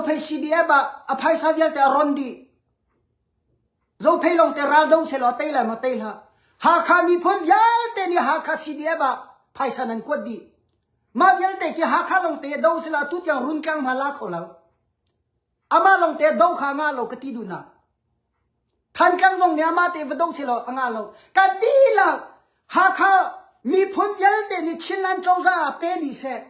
phê xì đi ba à phai sa viết ta ron đi dâu phê lòng ta ra dâu sẽ lo tây là mà tây là hà kha mi phun viết ta ni hà kha xì đi ba phai sa nan quất đi mà viết ta ki hà kha lòng ta dâu sẽ là tút yang run kang mà lá khổ lâu ama lòng ta dâu kha nga lâu cái tí đu na thành kang dòng nhà mà ta vật dâu sẽ lo nga lâu cái tí là hà kha mi phun viết ta ni chín lan châu ra pe đi sẽ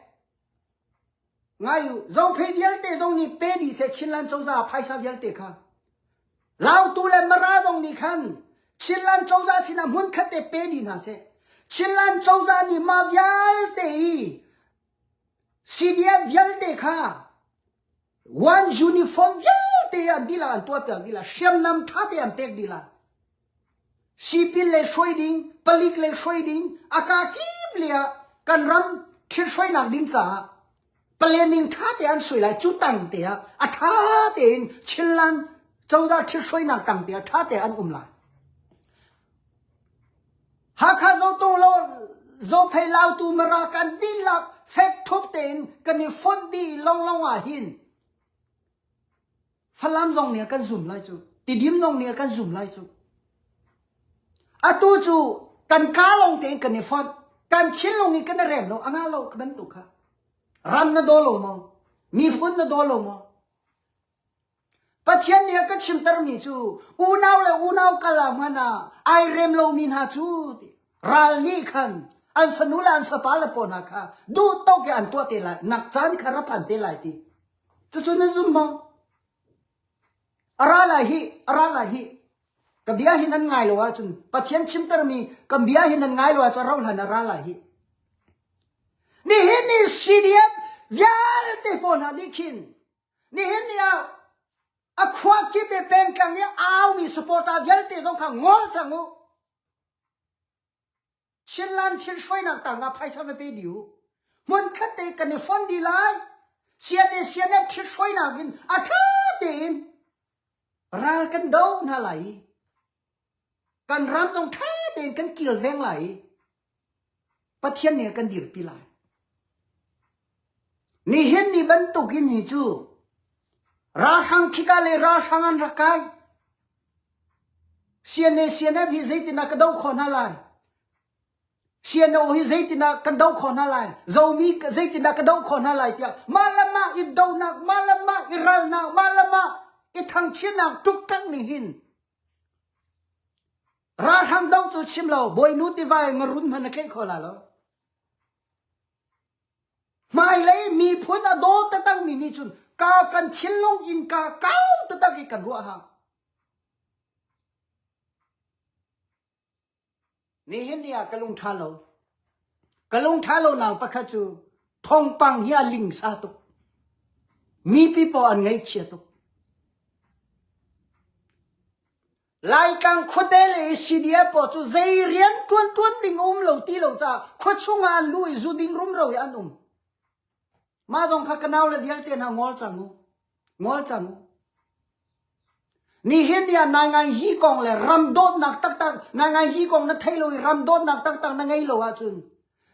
ngay dòng phê viết ta dòng ni pe đi sẽ chín lan châu ra phai sa viết ta kha lao tu le mara dong ni khan chín lan châu ra xin am hun khate pe đi na se chín lan châu ra ni ma vial te CDF vial te kha one uniform vial te an dila an tua pe dila shem nam tha te am pek dila sipil le shoi ding palik le shoi ding aka kim le kan ram thir shoi nak ding cha planning tha te an soi lai chu tang te a tha te chín lan châu ra thir shoi nak tang te tha te an lại hà khá dâu tung lô dâu phê lao tu mà ra cần tin lạc phép thúc tên cần đi phôn đi long long à hin phát làm dòng này cần zoom lại chú tì điểm dòng này cần zoom lại chú à tu chú cần cá long tên cần đi phôn cần chín long này cần đi rèm long anh alo cần tu khá ram na đô long mong mi phun na đô long mong bắt thiên này cần chim tar mi chú u nào cả làm hana ai rèm long min ha chú ral ni khan an sanula an sapala pona kha du to ke an to te la nak chan khara phan te lai ti chu na zum mo ara la hi kabia hin an ngai lo wa chun pathian chim tar mi kabia hin an ngai lo wa cha raul han ara la hi ni hin ni CDF vyal te pona dikhin ni hin ya akhwa ki be pen kang ya aw mi supporta vyal te jong kha ngol changu chín lan chín xoay nặng tảng ngà phai sa về bê điu muốn khát tê cần để phun đi lại xiên em chín xoay nặng in à thơ tiền ra cần đâu na lại cần ram trong thơ tiền cần kiều veng lại bắt thiên này cần dir pi lại ni hiên ni ban tu kin hi chu ra sang khika le ra sang an ra kai xiên em hi zai tin na cái đâu khó na lại xiên ô hi dây tin na cần đâu khó na lại dầu mi dây tin na cần đâu khó na lại tiệt malama ít đâu na malama iral na malama ít thằng chiến na trục trăng ni hin ra thằng đâu cho chim lâu bồi nút đi vai ngarun mà nó cái khó là lo mai lấy mi phun à đô ta tăng mi ni chun cao cần chiến long in cao ta tăng cái cần ruộng hàng ni hin dia kalung thalo nang pakhachu thong pang hi aling sa tu mi people an ngai chia tu lai kang khodele CDF po chu zai rian tuan ding lo ti lo cha khochunga lui zu ding rum ro ya ma jong kha kanau le dial te na ngol changu ni hin dia na ngai hi kong le ram dot nak tak na ngai hi kong na thailoi ram dot nak tak na ngai lo a chun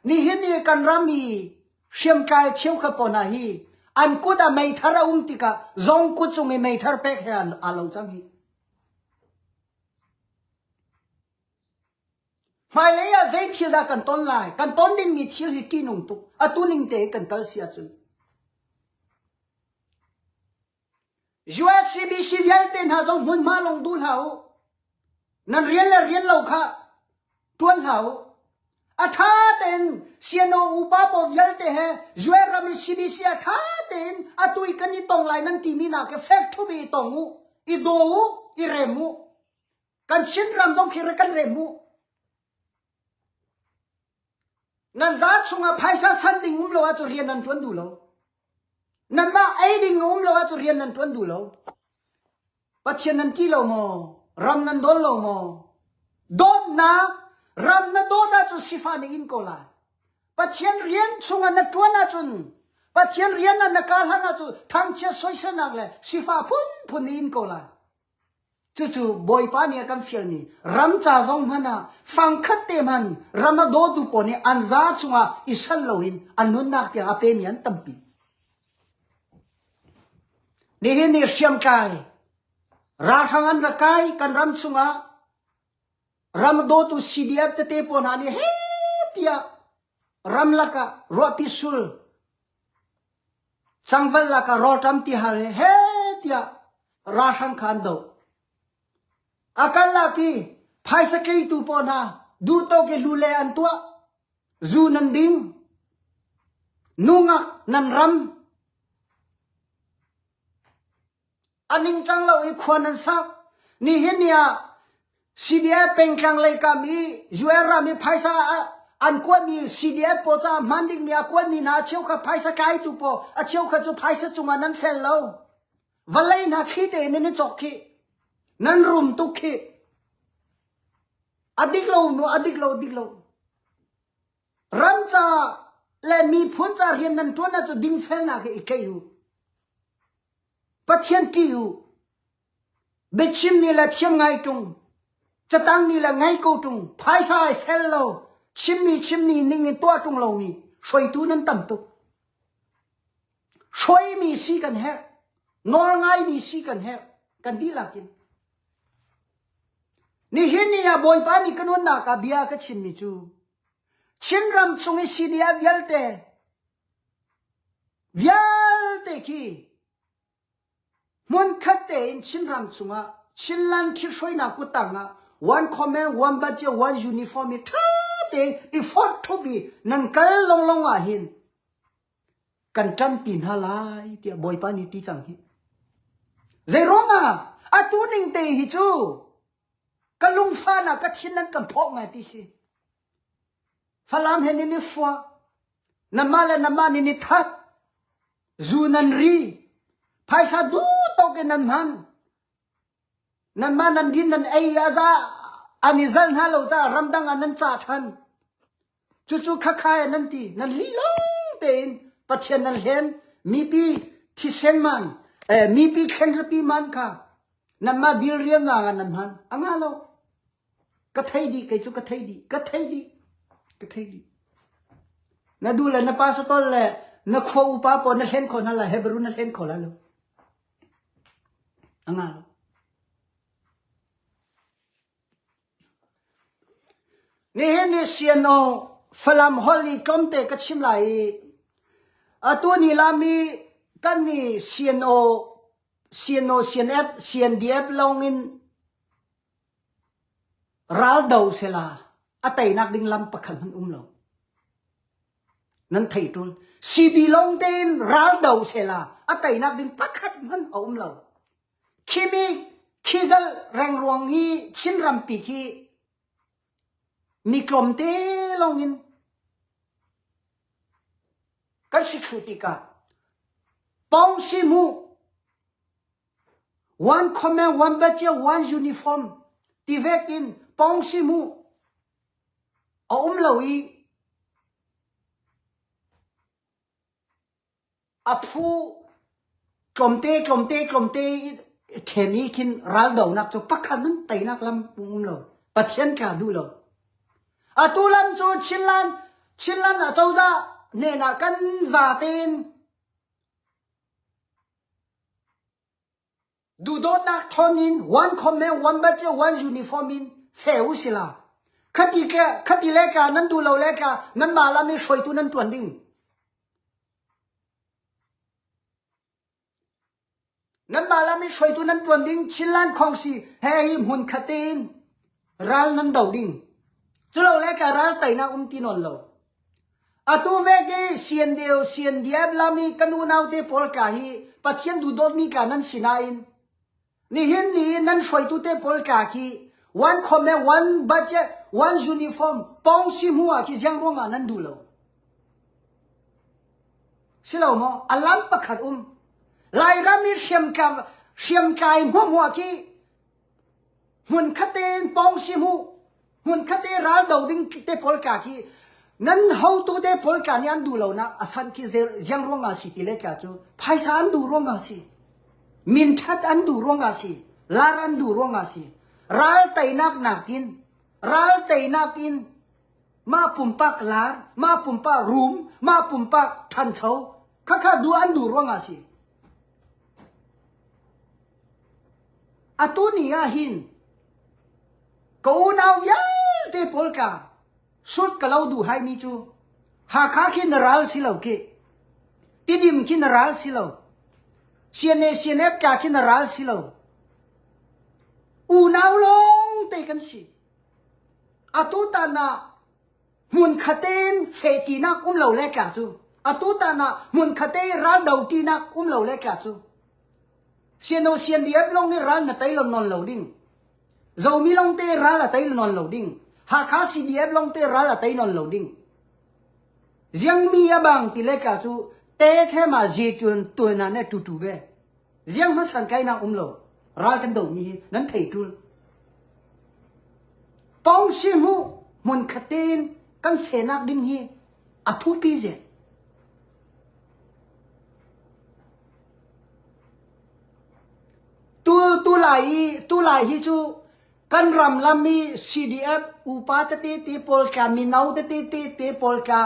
ni hin ni kan rami shem kai cheu kha pona hi an ku da mai thara tika zong ku chung mai thar pek han alo chang hi mai le ya zai thil da kan ton lai kan ton din mi thil hi ti nung tu atu ning te kan tal sia chun USCBC vial ten ha jong hun ma long dul hao nan rian lo kha tuan hao atha ten siano upa po vial te he URM CBC atha ten atui kani tong lai nan ti mi na ke fact thu bi tongu I do I remu kan sin ram jong khir kan remu nan za chunga phaisa san ding lo a chu rian nan tuan du lo nan ma ai ding lo a chu rian nan tuan du lo pathian nan ki lo mo ram nan don lo mo don na ram na don na chu sifa ni in ko la pathian rian chunga na tuan na chun pathian rian na ka hanga chu thang che soi san nak le sifa phun in ko la chu boy pa ni kam fiel ni ram cha jong hana phang khat te man ram do du po ni an za chunga isal lo in anun nak te ape mi an tampi นี่นี่เสียมกายราทางอันระกายกันรำสุงารำโดตุซีดีเอฟเตปนานี่เฮียรำลักะรอพิสุลสังเวลลักะรอทำที่หาเลยเฮียราทางขันโดอาการลักที่ภายสกีตุปนาดูโตเกลูเลอันตัวจูนันดิงนุงะนันรำอันนิงจังเราอีกคนนั้นสักนี่เห็นเนี่ยซีดีเอฟเป็นกลางเลยกามียูเอรามีภายสาอันกว่ามีซีดีเอฟปอจ้ามันดิ่งมีกว่ามีนาเชี่ยวกับภายสกายตุปอเชี่ยวกับจุภายสจุงานั้นเฟลโลวันเลยนักขี้เดนนี่จอกขี้นั้นรุมตุกขี้อดีกโลโนอดีกโลรันจ้าและมีพ้นจากเรียนนั้นตัวนั้นจะดิ่งเฟลนักอีกแค่อยู่ปัจเจียนที่อยู่เบชิมนี่แหละเชียงไงตรงจะตั้งนี่แหละไงกูตรงภายสายเฟลโลชิมนี่นิ่งตัวตรงเรานี่ช่วยตัวนั้นต่ำตุช่วยมีสีกันแฮนอนง่ายมีสีกันแฮกันดีลักกินนี่เห็นนี่อะบอยปานี่กันวันนักเบียก็ชิมนี่จูชินรำชงไอซีดีอาวิลเตคีมันคัดเตนชินรำชงะชินลันที่ช่วยนักกุตังะone comment one budget one uniform ท่าเตอีฟอร์ทุบีนั่นกันลงอ่ะเห็นกันจันปีนฮาลายเตียบอยปานี่ตีจังฮิเจร้องอ่ะอะตูนิงเตฮิจูกันลุงฟ้าน่ะก็ทิ้งนั้นกันพกไงที่สิฟลามเห็นนี่ฟัวน้ำมานี่ทัดจูนันรีภายสาดูตกกันนั่นมานั่นดินนั่นไอ้อาซาอันนี้จันฮัลโหลจ้ารำดังอันนั้นจ่าทันจู่ๆข้าขายนั่นตีนั่นลีลงเต็นปัจเจนั่นเห็นมีปีที่เซนมันมีปีเข็นรปีมันค่ะนั่นมาดีเรียนงานนั่นมันอ่างาโลก็ไทยดีก็จู่ก็ไทยดีน่าดูเลยน่าป้าสตอลเลยน่าขวอุปาปน่าเห็นคนนั่นแหละเฮบรูน่าเห็นคนละโลอ่างาโลนี่เห็นนี่เสียนอฟลามฮอลลี่กลมเตกัดชิมไหลตัวนี้ลามีกันนี่เสียนเอฟเสียนดีเอฟลงอินรัลดาวเซลาแต่นักดิ่งลำประคันมันเรานั่นไทยตุลซีบีลงเดินรัลดาวเซลาแต่นักดิ่งประคันมันเราคิจัลแรงรวงฮีชินรำปีฮีมีกลมเตลงอินกันสิชุติกาปองซิมู one comment one budget one uniform ที่เวกินปองซิมูเราอีผู้กลมเตเทนี้คินรัลดาวนักจะปักขันมันไตนักลำเราปะเทียนกาดูเราตูลำจูชินลันเจ้าจ้าเนี่ยนะกันจ่าเต็นดูโดนักทอนิน one comment one budget one uniform in เฟวสิลาคดีเล็กนั้นดูเราเล็กนั้นมาแล้วไม่ช่วยตัวนั้นตัวดิ้งนั้นมาแล้วไม่ช่วยตัวนั้นตัวดิ้งชินลันของสีเฮียหุ่นขัดเต็นรัลนั้นดาวดิ้งจุเราเล็กรัลไตน่าตีนนเราตัวเวกเสียนเดียบลามีกันดูนาวเตปอลกาฮีปัจเจียนดูโดดมีการนั้นสินาอินนี่เห็นนี่นั้นช่วยตัวเตปอลกาฮี one comment one budget one uniform ปองซิมัวที่ยังร่วงนั้นดูเราสิเราโมอัลลัมปะขัดไลรามีเชียมกายหัวที่หุ่นขัดเตนปองซิมูหุ่นขัดเตรัลดาวดิ้งเตปอลกาฮีนั้นเขาตัวเตปอลกานี่อันดูเรานะอาศัยที่ยังร่วงสิที่เล็กจูภายสารดูร่วงสิมินทัดอันดูร่วงสิลารันดูร่วงสิรัลไตนักกินมาปุ่มปักลาร์มาปุ่มปักรูมมาปุ่มปักทันเช้าข้าดูอันดูร่วงสิ อะตัวนี้หินกูนาวยาเตปอลกาสุดกะเราดูให้มีจูหาคาคินรัลสิเราเกติดิมคินรัลสิเราเซียนเอฟกาคินรัลสิเราอูนาวลงเตกันสิอะตัวตานามุนคาเตนเฟตีนักเราเล็กาจูอะตัวตานามุนคาเตรันดาวตีนักเราเล็กาจูเซียนเดียบลงนี่รันน่ะไตลนนเราดิ้งเรามีลงเตรันละไตลนนเราดิ้งหากาซีเดียบลงเตรันละไตนนเราดิ้งยังมีบางที่เล็กาจูเตะแค่มาเจตุนตัวนั้นเนี่ยတူเบ้ยังมาสังเกตนะเรารันกันดูมีนั้นไทยทุลปองชิมูมุนคาเตนกันเฟนักดิ้งฮีอะทุปีเจตัวไหลฮิจูกันรำลำมี CDF อุปาตติปอลกามีนาวติปอลกา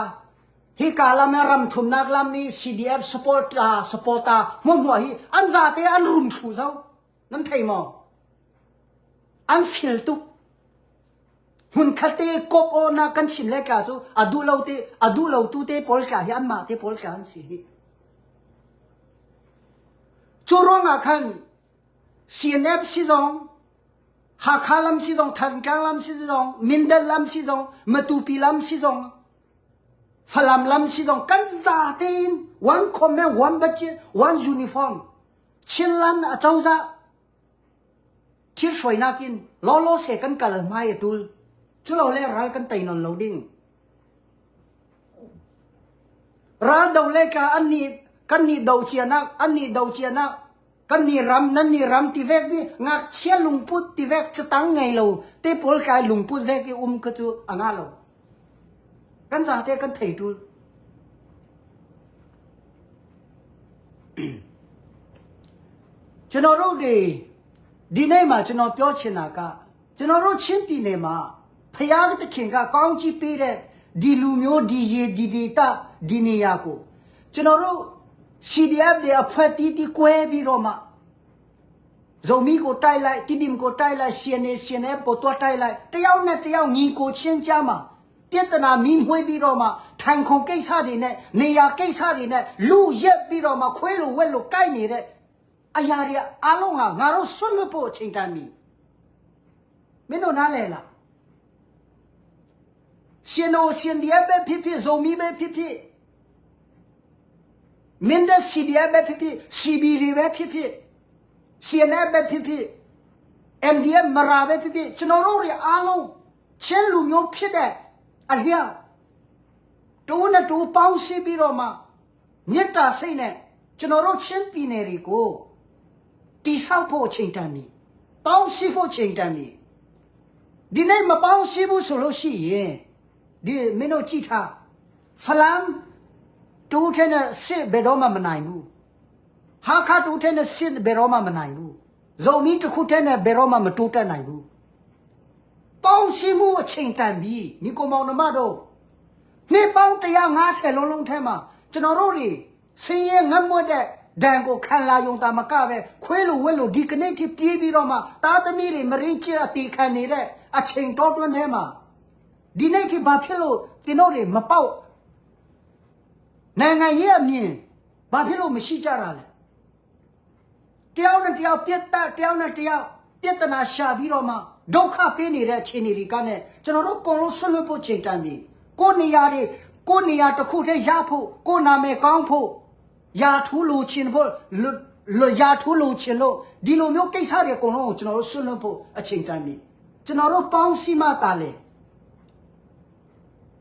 ฮิกาลามรำทุมนักลำมี CDF สปอร์ตามัวฮีอันซาเตอันรุมทูเจ้านั่นไทยมออันฟิลตุหุ่นคาเตกบโอนากันชิมเล็กาจูอดูเราตูเตปอลกาฮิอันมาเตปอลกาอันสิจูร้องอาคันCNF สิจงหาคาลัมสิจงทันกังลัมสิจงมินเดลลัมสิจงมาตูปีลัมสิจงฟลัมลัมสิจงกันซาเตนวันคอมเมนวันบัจเจวันยูนิฟอร์มชินลันอาเจ้าจ้าคิดสวยนักินล้อเสกันกันเลยไม่ตุลจุเราเล่รัลกันไตนนเราดิ้งรัลดาวเล่กาอันนี้กันนี่ดาวเชียนักอันนี้ดาวเชียนักกันนี่รำนั่นนี่รำที่เวกนี่งักเชี่ยลุงพุทธที่เวกจะตั้งไงเราเตปอลกายลุงพุทธเวกก็จูอ่างเรากันสาเตกันไทยดูကျွန်တော်တို့ဒီနေ့မှာကျွန်တော်ပြောချင်တာကကျွန်တော်တို့ချင်းပြည်နယ်မှာဖယားသခင်ကကောင်းချီးပေးတဲ့ဒီလူမျိုးဒီရေဒီဒေတာဒီနေရာကိုကျွန်တော်တို့CDF တွေအဖွဲ့တီးကွဲပြီးတော့မှဇုံမီကိုတိုက်လိုက်တိတိမကိုတိုက်လိုက်ရှင်နေပေါ်တော့တိုက်လိုက်တယောက်နဲ့တယောက်ညီကိုချင်းကြမှာပြဿနာမီးမွှေးပြီးတော့မှထိုင်ခုံကိစ္စတွေနဲ့နေရာကိစ္စတွေနဲ့လူရက်ပြီးတော့မှခွေးလိုဝက်လိုကိုက်နေတဲ့အရာတွေအားလုံးဟာငါတို့ဆွတ်လွတ်ဖို့အချိန်တန်ပြီမင်းတို့နားလဲလားရှင်ဒီပဲဖြစ်ဇုံမီပဲဖြစ်မင်းတဲ့ CDF ပဲဖြစ် CBD ပဲဖြစ် CNF ပဲဖြစ် MDF မရာပဲဖြစ်ကျွန်တော်တို့တွေအားလုံးချင်းလူမျိုးဖြစ်တဲ့အလျောက်တိုးနဲ့တိုးပေါင်းစည်းပြီးတော့မှမေတ္တာစိတ်နဲ့ကျွန်တော်တို့ချင်းပြည်နယ်တွေကိုတိဆောက်ဖို့အချိန်တန်ပြီပေါင်းစည်းဖို့အချိန်တန်ပြီဒီနေ့မပေါင်းစည်းဘူးဆိုလို့ရှိရင်ဒီမင်းတို့ကြည့်ထားဖလမ်တူထဲနဲ့စစ်ဘယ်တော့မှမနိုင်ဘူးဟာခါတူထဲနဲ့စစ်ဘယ်တော့မှမနိုင်ဘူးဇုံမီတစ်ခုထဲနဲ့ဘယ်တော့မှမတိုးတက်နိုင်ဘူးပေါင်းစည်းမှုအချိန်တန်ပြီညီကောင်မောင်နှမတို့နေ့ပေါင်း150လုံးထဲမှာကျွန်တော်တို့တွေဆင်းရဲငတ်မွတ်တဲ့ဒဏ်ကိုခံလာယုံတာမကပဲခွေးလိုဝက်လိုဒီကနေ့ထိပြေးပြီးတော့မှသားသမီးတွေမရင်းချအတီခံနေတဲ့အချိန်တော်တွင်းထဲမှာဒီနေ့ထိဘာဖြစ်လို့ကျွန်တော်တွေမပေါက်နိုင်ငံရေးအမြင်ဘာဖြစ်လို့မရှိကြတာလဲတယောက်နဲ့တယောက်ပြတ်တယောက်နဲ့တယောက်ပြဿနာရှာပြီးတော့မှဒုက္ခပေးနေတဲ့အခြေအနေတွေကနဲ့ကျွန်တော်တို့ကုန်လုံးဆွလွတ်ဖို့ချိန်တန်ပြီကိုနေရာတစ်ခုတည်းရဖို့ကိုနာမည်ကောင်းဖို့ယာထူးလိုချင်ဖို့ယာထူးလိုချင်လို့ဒီလိုမျိုးကိစ္စတွေအကုန်လုံးကိုကျွန်တော်တို့ဆွလွတ်ဖို့အချိန်တန်ပြီကျွန်တော်တို့ပေါင်းစည်းမှတာလေ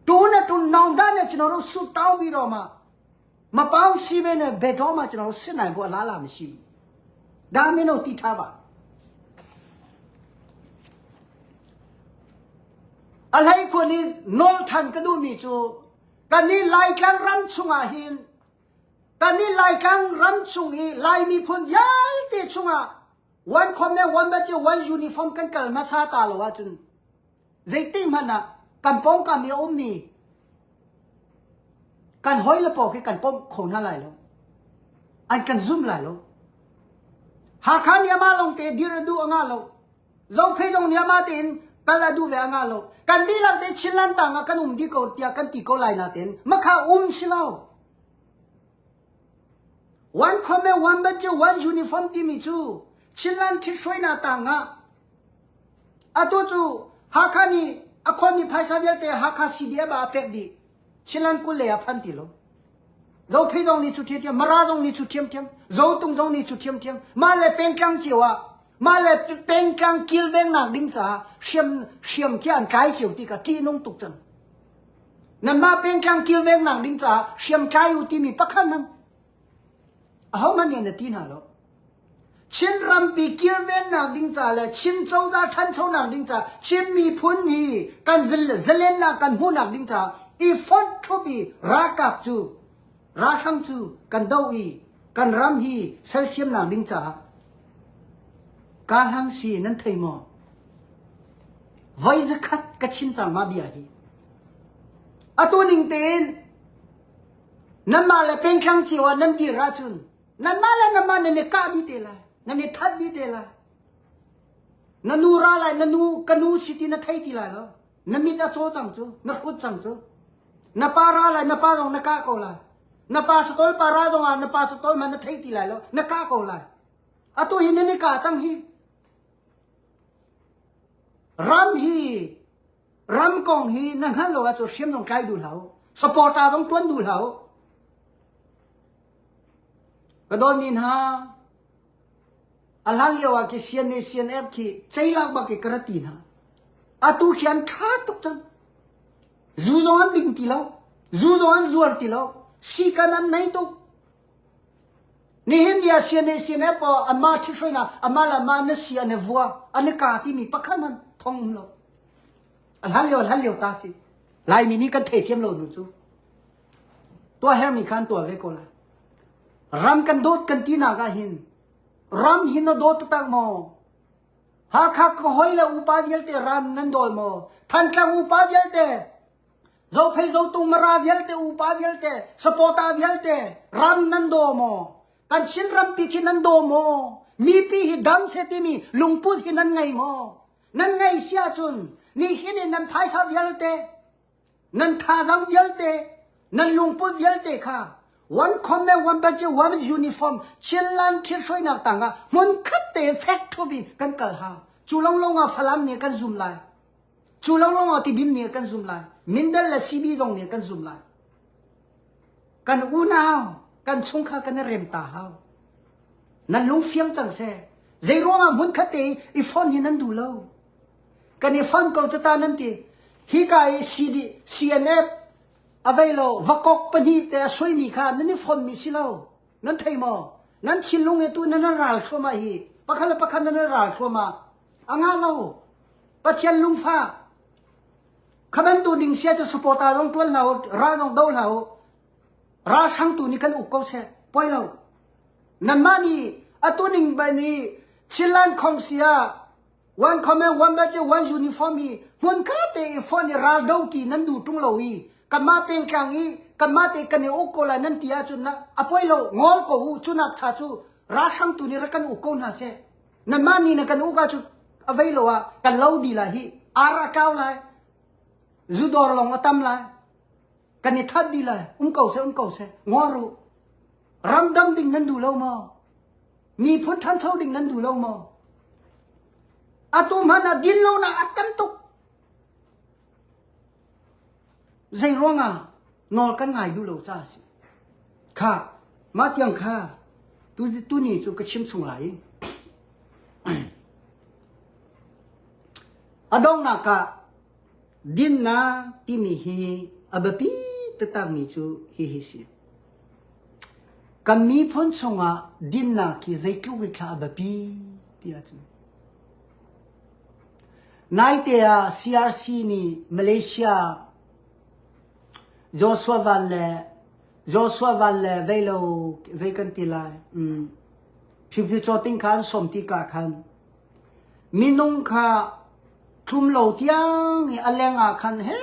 တိုးနဲ့တိုးနောင်တနဲ့ကျွန်တော်တို့ဆူတောင်းပြီးတော့မှမပေါင်းစည်းပဲနဲ့ဘယ်တော့မှကျွန်တော်တို့စစ်နိုင်ဖို့အလားအလာမရှိဘူးဒါမင်းတို့သိထားပါအလိုက်ကိုနီနောထန်ကဒူမီချူကနီလိုက်ကန်ရမ်ချုံအဟင်ကနီလိုက်ကန်ရမ်ချုံဟီလိုက်မီဖွန်ယာလ်တေချုံအวันคอมเมวันบัจเจวันยูนิฟอร์มกันกัลมาซาตาลวะจุนเจติมันนะกันป้องกันมีอมมีกันห้อยละปอกกันป้องของนั่นไรแล้วอันกันซุ่มไรแล้วห Hakan Yama long te dir du angalo. Zong pay dong Yama tin pala du ve angalo. Kan di lang te chilan tanga kan di ko tia kan ti ko lai natin. Maka silaw. One comment one budget one uniform ti mi chu. Chilan ti shoy na tanga. Ato chu hakani akoni paisa vel te hakasi dia ba apek di. Chilan ku le aphan ti lo. Dẫu phi dòng ni chu thiêm thiêm, mara dòng ni chu thiêm thiêm, dẫu tung dòng ni chu thiêm thiêm, mà lại bèn căng chiều à, mà lại bèn căng kill veng nàng đinh trả, xiêm kia ăn cái chiều thì cả tri nông tục chân, nằm mà bèn căng kill veng nàng đinh trả, xiêm cái u ti mi bắc khăn man, hậu man nhận được tin hả lo, chín ram bị kill veng nàng đinh trả là chín châu ra thân châu nàng đinh trả, chín mi phun hi, can zelen na can hu nàng đinh trả, ifont to be rakap chu. Raham chu kan dawi kan ram hi selsiam nang ding cha ka hang si nan thei mo vai zakat ka chin chang ma bia hi atu ning ten nan ma le pen khang chi wa nan ti ra chun nan ma ne ka bi te la nan ne that bi te la nanu ra lai nanu kanu si ti na thei ti la lo na mi na cho chang chu na khut chang chu na pa ra lai na pa rong na ka ko la na pasatol para dong na pasatol man na thei ti lai lo na ka ko lai ato hin ne ka chang hi ram kong hi nang han lo cho xiêm dong kai du lao supporta dong tuan du lao ka don min ha alhal yo wa ki sian ep ki chei lak ba ki karati na atu khian tha tuk chang zu zon ding ti lo zu zon zuar ti lo si kanan nai to ni hindia sian po ama thi na ama la ma na si ane vua ane ka ti mi pakhan man thong lo hal yo ta si lai mi ni kan thei thiam lo nu chu to her mi khan to ve ko la ram kan dot kan ti na ga hin ram hin no dot tak mo ha kha ko hoi la upa dial te ram nan dol mo than klang upa dial te dẫu phải dẫu tung mara vial te upa vial te supporta vial te ram nando mo kan sin ram pi ki nando mo mi pi hi dam se ti mi lungput hi nan ngai sia chun ni hin nan phai sa vial te nan tha jam vial te nan lungput vial te kha one comment one badge one uniform chilan thi soi na tanga mon khat te fact to be kan kal ha chulong a phalam ne kan zoom lai chulong a ti bim ne kan zoom lai mindal la sibi dong ne kan zoom lai kan unao kan chungkha kan rem ta hao nan lung fiang chang se zai ronga mun khate I phone hi nan du lo kan I phone ko chata nan ti hi kai cd cnf availo vakok pani te soi mi kha nan phone mi silo nan thai mo nan chilung e tu nan ral khoma hi pakhala nan ral khoma anga lo pathian lung fa khaban tu ding sia cho supporta dong tuan lao ra dong do lao ra sang tu ni kan u ko se poi lo namani atuning bani chilan khong sia one comment one badge one uniform hi mun ka te phone ra do ti nan du tung lo hi kama peng kang hi kama te kan e u ko la nan tia chu na apoi lo ngol ko u chu nak cha chu ra sang tu ni ra kan u ko na se namani na kan u ka chu availo wa kan lo di la hi ara kaw lai Zudor long atam la kan thad di la kau se ngoru ramdam ding nan du lo mo mi phut than chau ding nan du lo mo atu mana din lo na atam tuk zai ronga nol kan ngai du lo cha si kha ma tiang kha tu ni chu ka chim chung lai adong na ka din na timi hi abapi tatang mi chu hi si kami phon chonga din na ki zai tlu ki kha abapi tia chu nai te a crc ni malaysia joshua valle velo zai kan ti lai phiu choting khan som ti ka khan minung kha thum lo tiang ni alenga khan he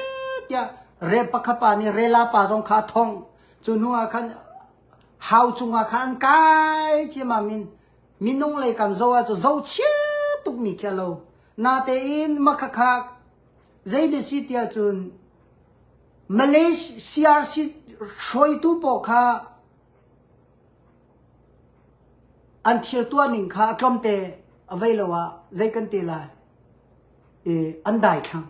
tia re pakhapa ni rela pa jong kha thong chunua khan how chunga khan kai chi ma min มินงเลยกันโซว่าจะโซเชี่ยตุกมีแค่เรานาเตอินมาคักใจเดสิเตียจุนมาเลเซียสิช่วยตู้ปอกค่ะอันเทียตัวหนึ่งค่ะกลมเตะเอาไว้แล้วว่าใจกันเตะละอันใดครั้ง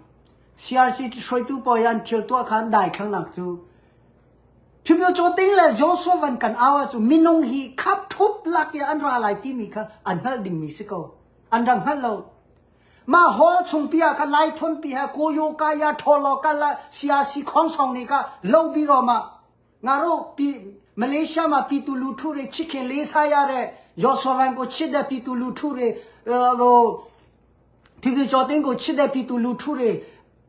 เซียสิช่วยตู้ปอกอันเทียตัวค่ะอันใดครั้งหลักจูพิมพ์โจติงเลยโยสวันกันเอาจูมินงฮีขับทุบลักยาอันรอะไรที่มีค่ะอันฮัลดิงมิสิโกอันดังฮัลโลมาฮอลชงปียกันไล่ทนปีฮะโกโยกายาทอลกันละเซียสิของสองนี่ก็โลบิโรมางาโรปีมาเลเซียมาปีตูลูทูเรชิคเก้นเลสายาเรโยสวันก็ชิดได้ปีตูลูทูเรพิมพ์โจติงก็ชิดได้ปีตูลูทูเร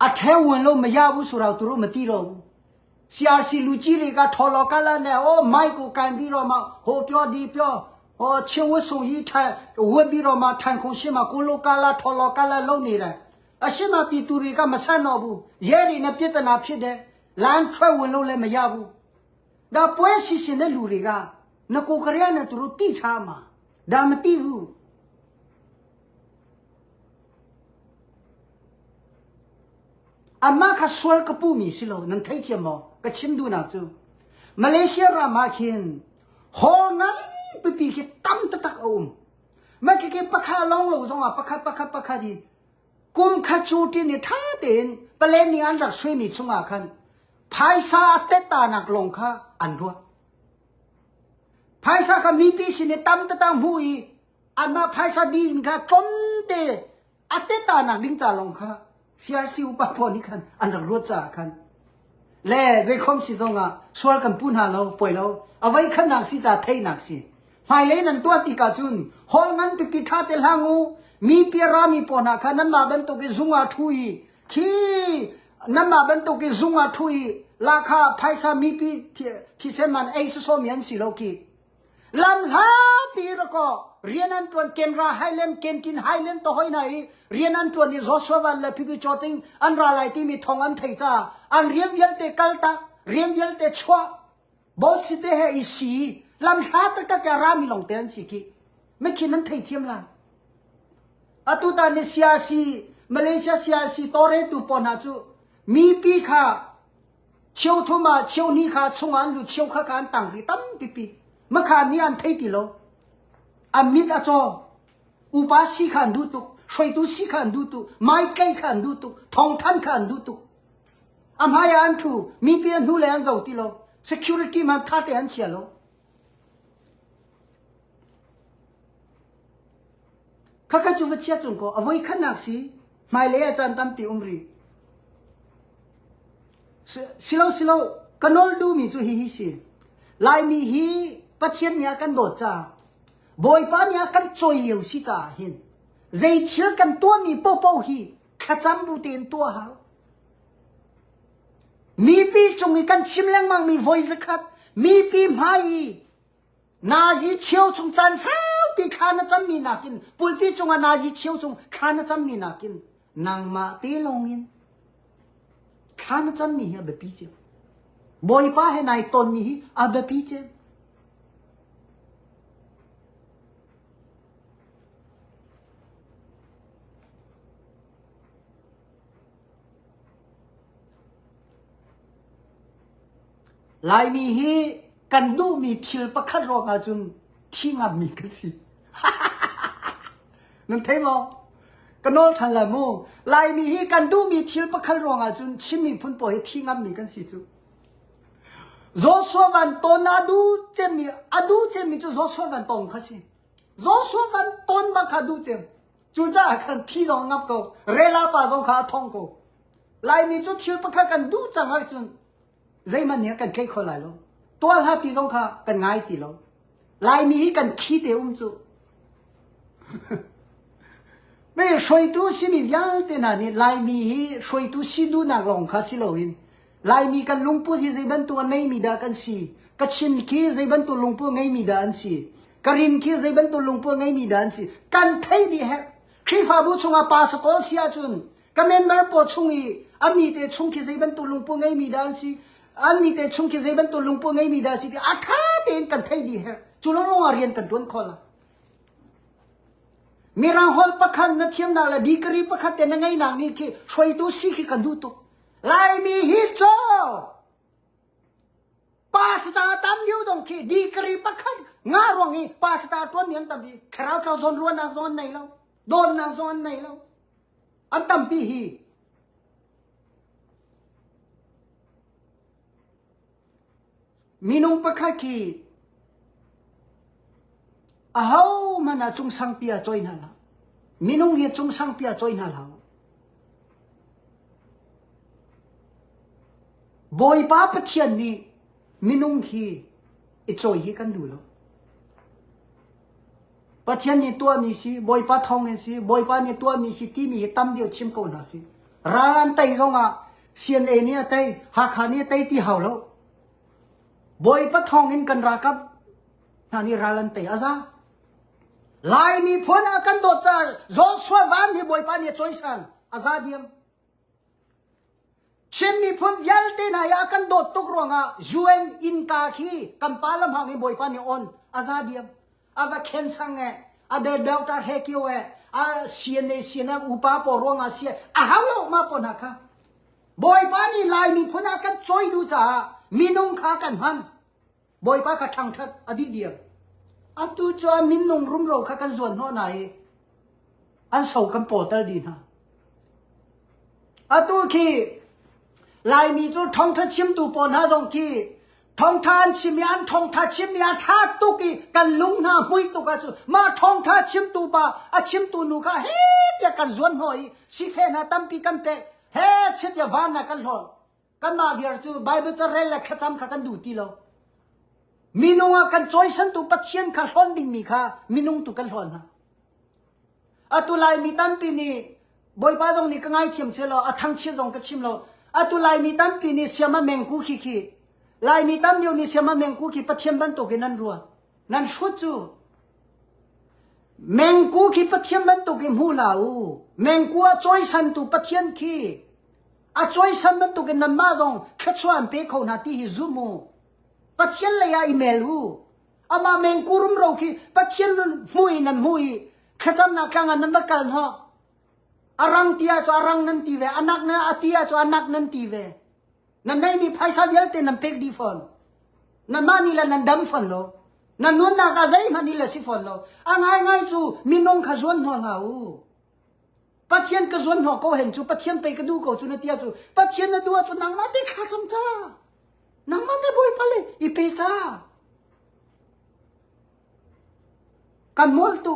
อัฐเอวันโลไม่ยาบุสุราตุโรไม่ตีโรCRC လူကြီးတွေကထော်လော်ကလာနဲ့အိုမိုက်ကိုကန်ပြီးတော့မှဟိုပြောဒီပြောဟိုချင်းဝတ်ဆုံကြီးထိုင်ဝတ်ပြီးတော့မှထိုင်ခုံရှိမှကိုလိုကလာထော်လော်ကလာလုံနေတယ်အရှိမပြည်သူတွေကမဆန့်တော့ဘူးရဲတွေနဲ့ပြစ်တနာဖြစ်တယ်လမ်းထွက်ဝင်လို့လည်းမရဘူးဒါပွဲစီစဉ်တဲ့လူတွေကငကိုကရနဲ့သူတို့တိထားမှာဒါမတိဘူးအမခဆွဲကပူမီစီလို့နန်ထိုက်ချမောကချင်းဒူနာကျူမလေးရှားရာမခင်ဟောငန်ပပီကတမ်တတက်အုံးမကကေပခါလောင်းလို့zongaပခဒီကုမ်ခချူတီနေထားတဲ့ပလဲနီအန်ရက်ဆွေးမီချုံအခန်းဖိုင်စာအတက်တာနကလုံခအန်ရောဖိုင်စာကမီပီစီနေတမ်တတမ်ဟူီအမဖိုင်စာဒီငါကွန်တဲ့အတက်တာနဒင်းချလုံခCRC อุปพรนี่คันอันรักรถจ่าคันเล่ใจคมสิจงอ่ะสวลกันปุ่นหาเราป่วยเราเอาไว้ขันหนักสิจ่าเทหนักสิไฟเล่นันตัวติกาจุนฮอลงั้นไปปิดท่าเตลหางูมีเปียรามีปอนาคันนั้นมาเป็นตัวกิจุงอาทุยขี้นั้นมาเป็นตัวกิจุงอาทุยราคาไพศามีปีที่เซมันไอซ์โซเมียนสิโลกีลำลาปีแล้วก็เรียนอันตัวเกมราไฮเลนเกมกินไฮเลนตัวห้อยไหนเรียนอันตัวนี้รสวันและพิพิจอติงอันราไลที่มีทองอันไทยจ้าอันเรียนยัลเตกัลตาเรียนยัลเตชัวบอสเตเฮอิสีลำลาตะตะรามีหลงเตียนสิกีไม่คิดนั้นไทยเทียมละอตุตาเนเซียซีมาเลเซียเซียซีตอเรตุปอนาจูมีปีค่ะเชียวทุมาเชียวนี้ค่ะชงอันหรือเชียวข้าการต่างริตั้มปีปีมะขานนี้อันไทยติโลอามิดอาจออุปาสีขันดูตุช่วยตุสีขันดูตุไม้ไก่ขันดูตุทองท่านขันดูตุอามหายอันทูมีเพียงหูแลนเจ้าติโล security มันท่าเตอันเชียโลข้าก็จูวเชียจุนก็เอาไว้ขันนักสิไม่เลยอาจารย์ตั้มปีอุมรีสิโลกันนอลดูมีจูฮิสิลายมีฮีปัจเจียนเนี่ยกันโดดจ้าบอยป้าเนี่ยกันจอยเหลียวสิจ้าเห็นใจเชื่อกันตัวมีโป๊ะฮีขจำบูเตียนตัวเขามีปีจงมีกันชิมแรงมังมีไวส์คัดมีปีไม่นาจีเชียวจงจันทร์ปีขานจำมีนักินปุยปีจงนาจีเชียวจงขานจำมีนักินนางมาตีลงอินขานจำมีอะแบบปีเจ้าบอยป้าให้นายตนมีอะแบบปีเจ้าลายมีฮีกันดูมีทิลปะคัดรองอาจุนที่งับมีกันสินั่นเท่มั้งกันโน้ตทันละมูลายมีฮีกันดูมีทิลปะคัดรองอาจุนชิมีพุ่นปล่อยที่งับมีกันสิจูโจสวันตนอาดูเจมีจูโจสวันตรงเขาสิโจสวันตนบักขาดูเจมจูจ้ากันที่รองงับก็เรลาป่าจงขาท่องก็ลายมีจูทิลปะคัดกันดูจังอาจุนใจมันเนี่ยกันเคยคนไหลลงตัวละตีตรงค่ะกันง่ายตีลงลายมีกันขี้เตอุ้มจูไม่ช่วยตัวสิมียัลเตน่ะนี่ลายมีช่วยตัวสิดูนักลงค่ะสิโลวินลายมีกันลุงปูที่ใจบันตัวไม่มีดากันสิกัชินขี้ใจบันตัวลุงปูไม่มีดาอันสิกรินขี้ใจบันตัวลุงปูไม่มีดาอันสิกันไทยดีแฮะครีฟาบุชงอาปาสกอลเสียจุนกันเมนเบอร์ปอชงอีอันนี้เตชงขี้ใจบันตัวลุงปูไม่มีดาอันสิอันนี้แต่ชงคิดใจเป็นตัวลุงปูไงมีได้สิที่อาท่าเต็นกันไทยดีฮะจุลลงอาเรียนกันต้นคนละ มีรังฮอลประคันนัดเทียมนาละดีกรีประคันแต่ยังไงนางนี่คือช่วยตัวสิคือกันดูตัวไล่มีฮิตโจปาสตาตามยิ้วตรงคือดีกรีประคันงารวงนี้ปาสตาตัวเมียนตามบีคราวเขาโซนรัวนางโซนไหนแล้วโดนนางโซนไหนแล้วอันตามปีฮีมีนุ่งประคันคืออ้าวมันอาจงสังเปียจอยนั่นละมีนุ่งเหี้ยจงสังเปียจอยนั่นละบอยป้าปะเทียนนี่มีนุ่งเหี้ยจอยเหี้ยกันดูแล้วปะเทียนนี่ตัวมีสิบอยป้าทองเองสิบอยป้านี่ตัวมีสิที่มีตั้มเดียวชิมก่อนนะสิร้านไต่ตรงอ่ะเซียนเอเนี่ยไต่หาขานี่ไต่ที่เห่าแล้วบอยป้าทองเห็นกันรักกับนั่นนี่ร้านไต่อาซาลายมีพ้นอากันโดดจ้าโจสววันที่บอยปานเนี่ยจอยสันอาซาเดียมเช่นมีพ้นยัลเตนายอากันโดดตุกรองอ่ะยูเอ็นอินกาคีกัมปาลมหางที่บอยปานเนี่ยออนอาซาเดียมอาว่าเคนสังเออาเดเดลตาเฮกิโอเออาเซียนเอเซียนอุปาปอรองอาเซียอาฮาวโลมาปนนะคะบอยปานนี่ลายมีพ้นอากันจอยดูจ้ามีนุ่งขากันหันบอยปานกระทังทัดอดีเดียมอัตุจามินนงรุมเราข้ากันส่วนหัวไหนอันเสากันปอดดีนะอัตุคีลายมีจูทองทัดชิมตูปอนหาจงคีทองทานชิมยันทองทัดชิมยาชาตุกีกันลุงหน้ามุยตุกาจูมาทองทัดชิมตูปาอาชิมตูนูกาเฮ็ดยากันส่วนหอยสิเฟนะตั้มปีกันเตะเฮ็ดเช็ดยาวันนะกันหอกันมาเดียร์จูไบเบิลจะเรลละขจำข้ากันดูตีเรามีนุ่งกันจอยสันตุปัจเจียนข้าร้อนดิ่งมีข้ามีนุ่งตุกันร้อนนะอัตุไลมีตั้มปีนี้บอยป้าตรงนี้ก็ง่ายเทียมเสียแล้วอัทั้งเชี่ยจงก็ชิมแล้วอัตุไลมีตั้มปีนี้เสียมาแมงกูขี้ไลมีตั้มเดียวนี้เสียมาแมงกูขี้ปัจเจียนบันตุกินนั่นรัวนั่นชุดจูแมงกูขี้ปัจเจียนบันตุกินหูลาวแมงกูจอยสันตุปัจเจียนขี้จอยสันบันตุกินนั่นมาจงแค่ชวนเปเขาหน้าที่ฮิซูมูปัจเจียนเลยอีเมลหูอามาเมงกูรุมเราคีปัจเจียนมุยนั่นมุยขจำนักการงานนั่นนักการฮะอารังเตียจอารังนันตีเวอนักนั้นอาเตียจอนักนันตีเวนั่นไม่มีไพ่สาวเยลเตนันเป็กดีฟอนนั่นมานี่ละนันดำฟอนโลนั่นนู้นนักอาใจมันนี่ละสิฟอนโลง่ายจูมีน้องขจวนหัวเราปัจเจียนขจวนหัวก็เห็นจูปัจเจียนไปกระดูกจูนเตียจูปัจเจียนนั่นดูจูนังมาเด็กขาจำจ้านังมันได้บ่อยไปเลยอีเปจ้ากันมอลตุ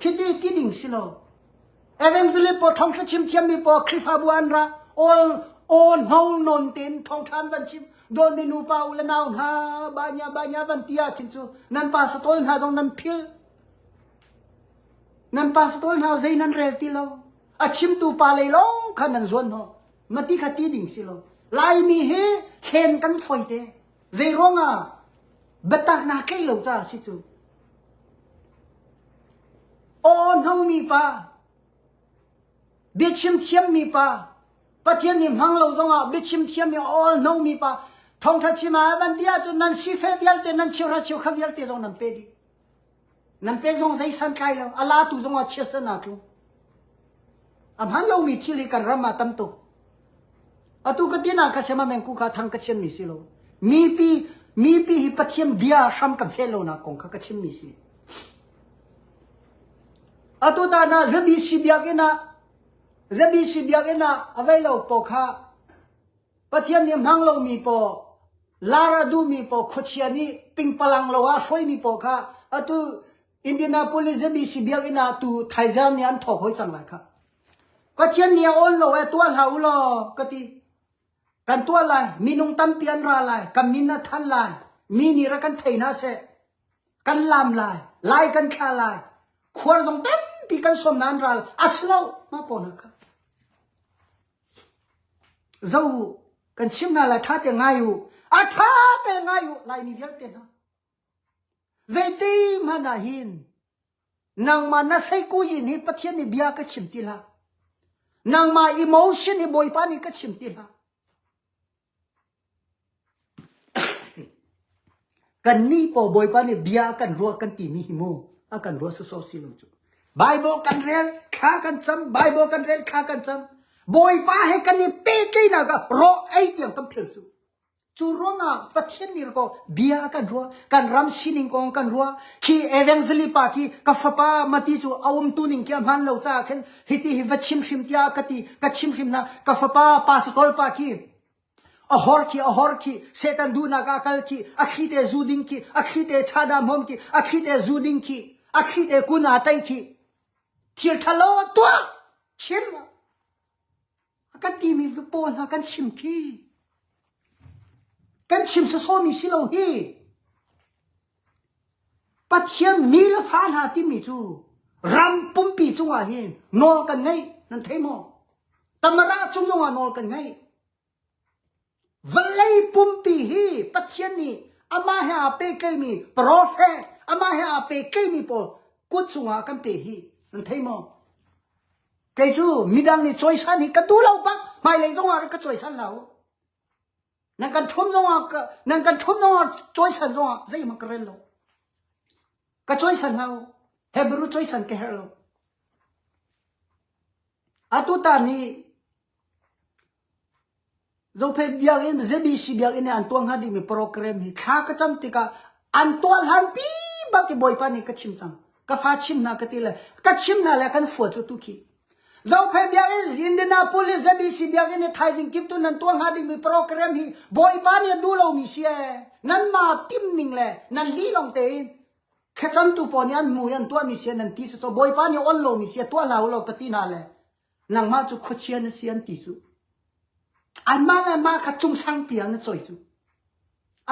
คิดดีคิดดิ่งสิโลเอเวนซ์เลยพอทองชิมเทียมมีพอคลิฟาบันระโอนเฮานนเต็นทองทานบันชิมโดนเมนูเปล่าและนาวหาบาญาบันเตียคิดจูนันปาสตอลหาจงนันพิลนันปาสตอลหาใจนันเรลติโลอาชิมตูปาเลยลงขันนันจวนhoมาติขัดดิ่งสิโลลายมีเฮเข็นกันฝอยเตะใจร้องอ่ะบัตรนาเกลจ้าสิจูโอนเฮามีปะบิชิมเทียมมีปะปะเทียนนิมหังเราจงอ่ะบิชิมเทียมมีโอนเฮามีปะทองทัชิมาบันเดียจนนันสิเฟเดียลเตนันเชียวราเชียวขวิลเตจงนันเปดีนันเปจงใจสันไกลแล้วอาลาตุจงอ่ะเชียสนาตุอ่ะหันเรามีที่ลิกันรามาตั้มตุอตุกตินาคาเสมาเมงกูคาทังกะเชมมิสิโลมีปีฮิปะเทียมเบียชัมกันเฟโลนะกงคากะเชมมิสิอตุตานาซะบีสิเบียกเนะอเวโลปอคาปะเทียมนิมหังโลมีปอลาราดูมีปอคุชิยานีปิงปลังโลวาช่วยมีปอคาอตุอินเดียนาโพลิสซะบีสิเบียกนะตูไทซานีอันทอกหอยจังไลค่ะปะเทียนเนี่ยออนโลเอตัวลาอุโลกะติกันตัวลายมีนุ่งตั้มเปียนราลายกันมินาทันลายมีนี่ระกันเทน่าเสกันลามลายกันขาลายขวดจงตั้มปีกันสมนานราลอัสลาวมาปนนะครับเจ้ากันชิมนาลายท่าแต่ง่ายอยู่ท่าแต่ง่ายอยู่ลายมีเยอะเต็มนะใจตีมานาหินนางมานาใส่กูยินให้ปะเทียนนี่เบียก็ชิมตีละนางมาอิโมชันนี่บอยปานี่ก็ชิมตีละกันนี่พอบอยปานี่เบียกันรัวกันตีมีหิโมอากันรัวสุดๆสิลุจู Bible kan rel kha kan cham Bible kan rel kha kan cham boy pa he kan ni pe ke na ga ro ai tiang kam phil chu chu ro nga pathian ni ko bia kan ro kan ram sining kong kan ro khi evangelist pa ki ka fa pa mati chu awum tu ning kyam han lo cha khen hiti hi vachim hrim tia kati ka chim hrim na ka fa pa pastor pa ki a horki setan du na ga kal ki akhite zuding ki akhite chada mom ki akhite zuding ki akhite kuna tai ki thiel thalo to chim kan ti mi pon ha kan chim ki kan chim so mi silo hi pathian mi la fan ha ti mi chu ram pum pi chu wa hi nol kan ngai nan thei mo tamara chung yong wa nol kan ngai valai pum pi hi pathian ni ama ha pe ke mi prophet ama ha pe ke mi po ku chunga kan pe hi nan thei mo cái chú mi đang ni choi san hi ka tu lau bak mai lấy dong a ka choi san lau nang kan thum dong a choi san dong a zai ma kren lo ka choi san lau hebru choi san ke her lo atu ta ni zo phe biak in zebi si biak in an tuang ha di mi program hi kha ka cham ti ka an tuang han pi ba ke boy pa ni ka chim chang ka fa chim na ka ti le ka chim na la kan fo chu tu ki Zau phe biak in Indianapolis zebi si biak in thai jing kip tu nan tuang ha di mi program hi boy pa ni du lo mi sia nan ma tim ning le nan li long te kha cham tu po ni an mu yan tu mi sia nan ti so boy pa ni on lo mi sia tu la lo ka ti na le nang ma chu khochian sian ti chu an ma la ma kha chung sang piang na choi chu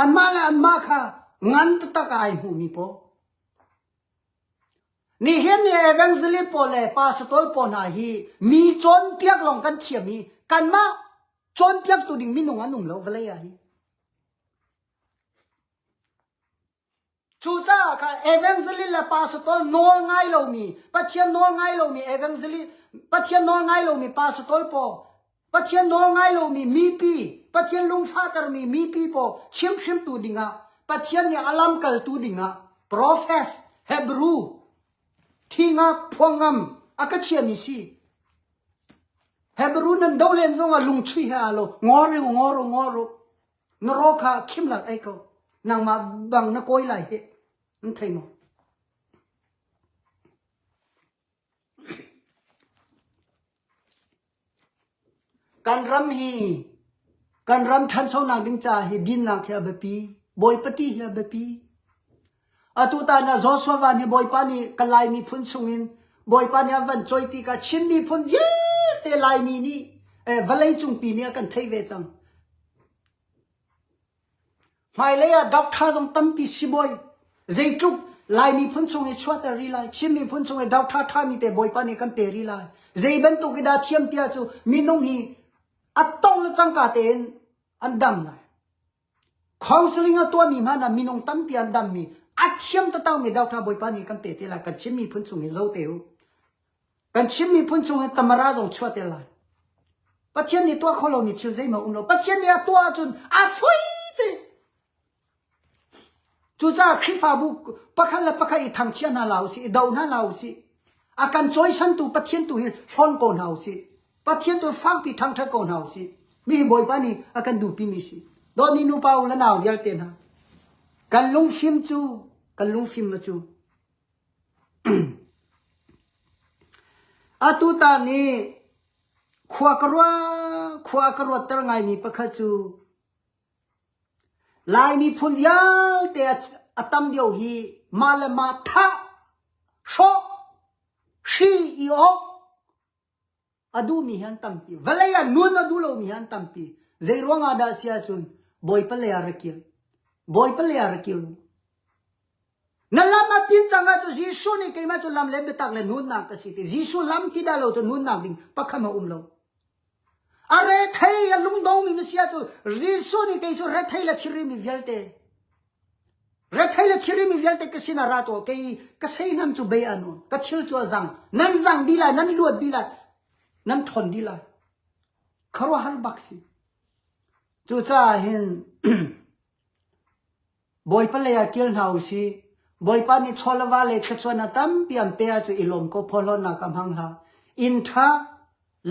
an ma la an ma kha ngan ta ka ai hu mi po ni hen ni evangelist po le pastor po na hi mi chon piak long kan thiam mi kan ma chon piak tu ding mi nong anum lo vale ya hi chu cha ka evangelist la pastor no ngai lo mi pathian no ngai lo mi evangelist pathian no ngai lo mi pastor po pathian no ngai lo mi pi pathian lung father mi pi po chim tu dinga pathian ni alam kal tu dinga prophet hebrew Tinga pongam akachia misi Hebrew nan dolen zonga lungchui ha lo ngoro noroka kimlak aiko nang ma bang na koi lai he n thai mo kan ram than so nang ding cha he din nang khia be pi boy pati hi be pi atu ta na Joshua van hi boy pani kalai mi phun sungin boy pani avan choi ti ka chin mi phun ye te lai mi ni valai chung pi ni kan thei ve chang mai le ya dok tha jong tam pi si boy zai tuk lai mi phun sung hi chwa ta ri lai chin mi phun sung hi dok tha mi te boy pani kan pe ri lai zai ban tu ki da thiam tia chu mi nong hi atong la chang ka ten an dam lai counseling a to mi ma na mi nong tam pi an dam mi Athiam ta tao mi dau tha boy pa ni kan pe te la kan chim mi phun chung zo te u kan chim mi phun chung tamara jong chwa te la pathian ni to kholo ni thil zai ma lo pathian ni a to chun a foi te chu cha khifa bu pakhala pakhai thang chia na lau si dau na lau si akan choi san tu pathian tu hi hon ko nau si pathian tu fang pi thang tha ko nau si mi boy pa ni akan du pi mi si do mi nu pau la nau yal te na kan lung phim ma chu atu ta ni khwa karwa tar ngai mi pakha chu lai mi phun ya te atam dio hi malama tha sho shi io adu mi han tampi valaya nun adu lo mi han tampi zeirwanga da sia chun boy pale arakil boy pale arakil nalama pin changa chu jisu ni keima chu lam le betak le nun na ka siti jisu lam ti da lo chu nun na ding pakhama lo are thai lung dong ni sia chu jisu ni ke chu re thai la thiri mi velte ka sina ra to ke ka sei nam chu be anu ka thil chu jang nan di la nan luat di la nan thon di la kharo hal baksi chu cha hin boy pale ya kil nau si บอยปานี่ชอลวาเลยขัดชวนตั้มเปียมเปียจูอิลมก็พอลนากำหังลาอินทา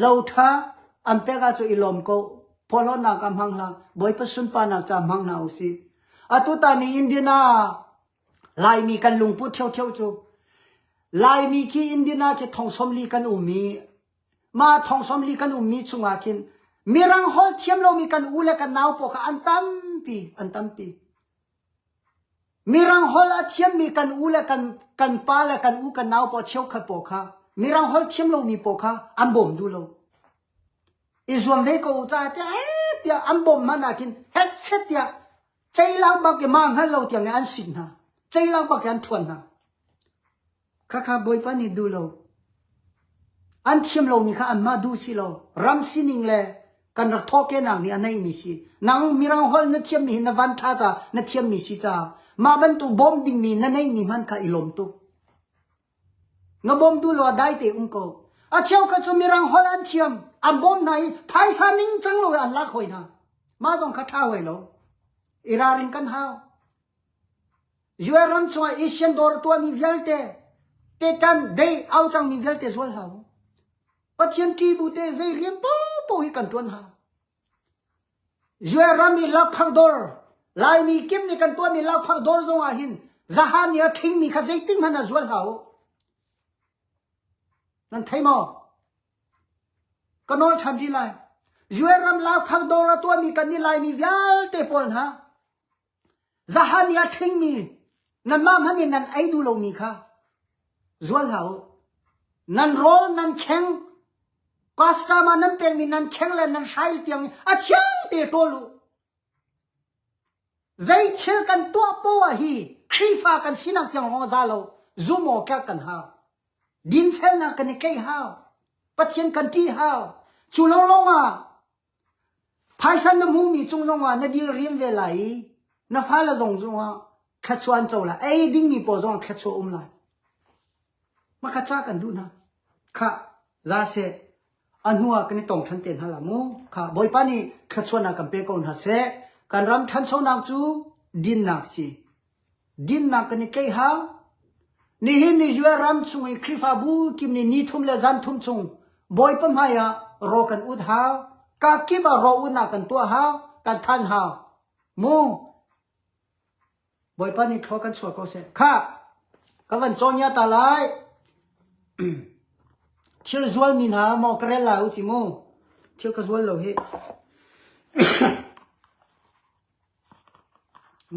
เลวทาอัมเปียกจูอิลมก็พอลนากำหังลาบอยปสุนปานาจามหังนาอุสิอาตุตานี่อินเดียนาลายมีกันลุงพูดเที่ยวจูลายมีขี้อินเดียนาที่ทองสมลีกันอุมีมาทองสมลีกันอุมีชุงอาคินมีรังฮอลเทียมเรามีกันอูเลกันนาวปกอันตัมปีมีรังฮอลเทียมมีกันอูเลกันปาเลกันอูกันนาวปอเชียวขปกค่ะมีรังฮอลเทียมเรามีปกค่ะอันบ่มดูเราอิส่วนเวก็จะเดียอันบ่มมันอากินเฮ็ดเช็ดเดียใจเราบักมังให้เราเตียงอันสินฮะใจเราบักอันทวนฮะข้าบอยปานี่ดูเราอันเทียมเรามีค่ะอันมาดูสิเรารำสินิงเลยกันรักทอแกนางนี่อันไหนมีสินางมีรังฮอลนั่นเทียมมีนวันท่าจ้านั่นเทียมมีสิจ้ามาบรรทุบอมดิ่งมีนั่นไหนมีมันค่ะอิลมตุงบอมดูเราได้เตะก็อาเชียวก็จะมีรังฮอลอันเทียมอันบอมไหนภายสานิงจังเราอันลักหอยนะมาจงขัดท้าไว้เราอิราริงกันฮาวยูเอรัมชัวเอเชียนดอร์ตัวมีเวลเตกันเดย์เอาจังมีเวลเตสวลฮาวปัจจัยที่บุตรเจริญปูให้กันทวนหายูรามีลักพักดอร์ลายมีกิมในกันตัวมีลักพักดอร์จงอาหินจาฮานี่ทิ้งมีข้าใจติ้งมันน่ะจวนหาวนั่นไทยมั้งก็นอนชันที่ไรยูรามลักพักดอร์ตัวมีกันนี่ลายมีเวลเตปอนฮะจาฮานี่ทิ้งมีนั่นมามันนี่นั่นไอดูลงมีค่ะจวนหาวนั่นโรลนั่นแข็งกัสตามันนั่นเป็นมีนั่นแข็งเลยนั่นใช้เตียงอาเชียงเตะโตลูใจเชื่อกันตัวปัวฮีครีฟ้ากันสินักเตียงหัวซาโลซูโม่แค่กันหาดินเฟลนักกันเกยหาปัจเจนกันที่หาจุลงอ่ะภายสันน้ำหูมีจงอ่ะนดีเรียนเวลาน้าฟ้าละจงอ่ะขัดชวนโจละไอ้ดิ้งมีปอจงขัดชวนละมาขัดจ้ากันดูนะค่ะซาเซอันหัวกันนี่ต้องทันเต็นฮะละมูค่ะบอยปานี่ขัดชวนนักกันเปกอนฮะเซกันรำทันชวนนักจูดินนักสิดินนักกันนี่เกยฮานี่เห็นนี่จัวรำชงไอ้คริฟาบูกิมนี่นี่ทุ่มเลยจันทุ่มชงบอยปมหายารอกันอุดฮาวกากิบารออุดนักกันตัวฮาวกันทันฮาวมูบอยปานี่ทอกันชวนเขาเซค่ะกันวันจงยาตาไลเที่ยวจวลมีหามอกระเลาจิโมเที่ยวกระจวลเราเฮ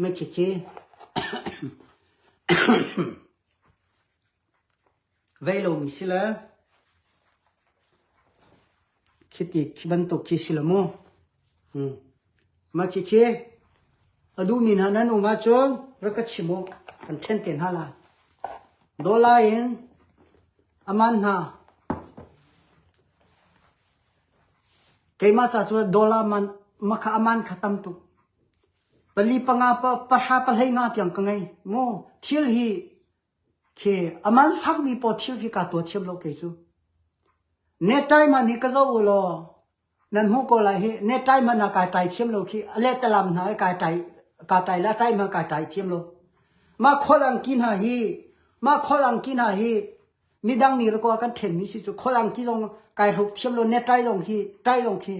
ไม่เจ๊เวลามีสิละคิดอีกคิดบันตุคิดสิละโมมาเจ๊อดูมีหานั้นอุมาจงรักชิโมอันเช่นเต็นฮาลาดอลลาร์เองอามันฮาเกี่ยมาจากตัวดอลลาร์มันมาข้ามันขัดตั้มตุปลีปังอาปะชาปะเลยงาเตียงกังไงโมเที่ยวฮีเคอามันฟักมีปอเที่ยวฮีกาตัวเที่ยวโลกเกจูเนตไตมันนี่ก็จะอุลอนั่นหูก็เลยฮีเนตไตมันน่ะกายไตเที่ยวโลกีอเลตลำน่ะกายไตละไตมันกายไตเที่ยวโลมาขอลังกินหาฮีมาขอลังกินหาฮีมีดังนี้เราก็กันเห็นมีสิจุขอลังกินลงกายหุบเที่ยวโลเนตไตลงฮีไตลงฮี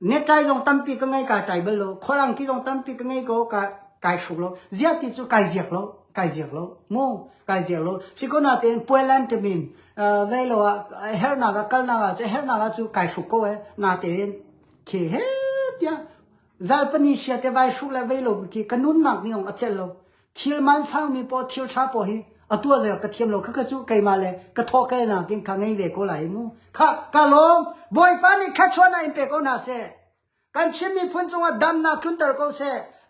เนตไตลงตั้มปีก็ไงกายไตเบลโลขอลังกินลงตั้มปีก็ไงก็กายสุกโลเสียติจุกายเสียกโลกายเสียกโลโม่กายเสียกโลสิก็น่าเป็นป่วยแลนต์มินเวลาเฮร์นาก็กัลนาก็จะเฮร์นาก็จุกายสุกก็เอน่าเป็นเคเฮตียจัลปนิเชียเตไว้สุกแล้วเวลาบุกีกันนุ่นหนักนี่องอัจฉริยะทิลมันฟังมีพอทิลชาพอฮีตัวเจ้าก็เทียมโลก็จุกายมาเลยก็ทอกันนะกินข้างไงเวก็ไหลมูค่ะกะลงบอยปานี่คัดชวนอินเปก็น่าเสกันชิมีพุ่นจงว่าดำนาคุนเตอร์ก็เส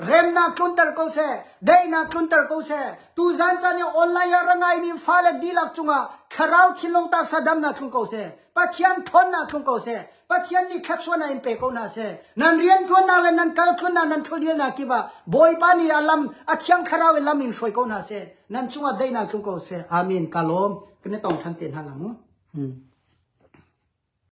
เรมนาคุนเตอร์ก็เสเดย์นาคุนเตอร์ก็เสตูจันจันเนี่ยออนไลน์ยังไงมีฟ้าเล็กดีลักจงว่าคราวที่ลงตาสะดำนาคุนก็เสปัจจัยทนนาคุนก็เสปัจจัยนี่คัดชวนอินเปก็น่าเสนั่นเรียนทวนนาเลยนั่นกัลทวนนานั่นทุเรียนนาคิบะบอยปานี่อัลลัมอัจฉริยะคราวอัลลัมอินช่วยก็น่าเสนั่นจงว่าเดย์นาคุนก็เสอามีนกะลมก็เนี่ยต้องทันเต็นหันหลัง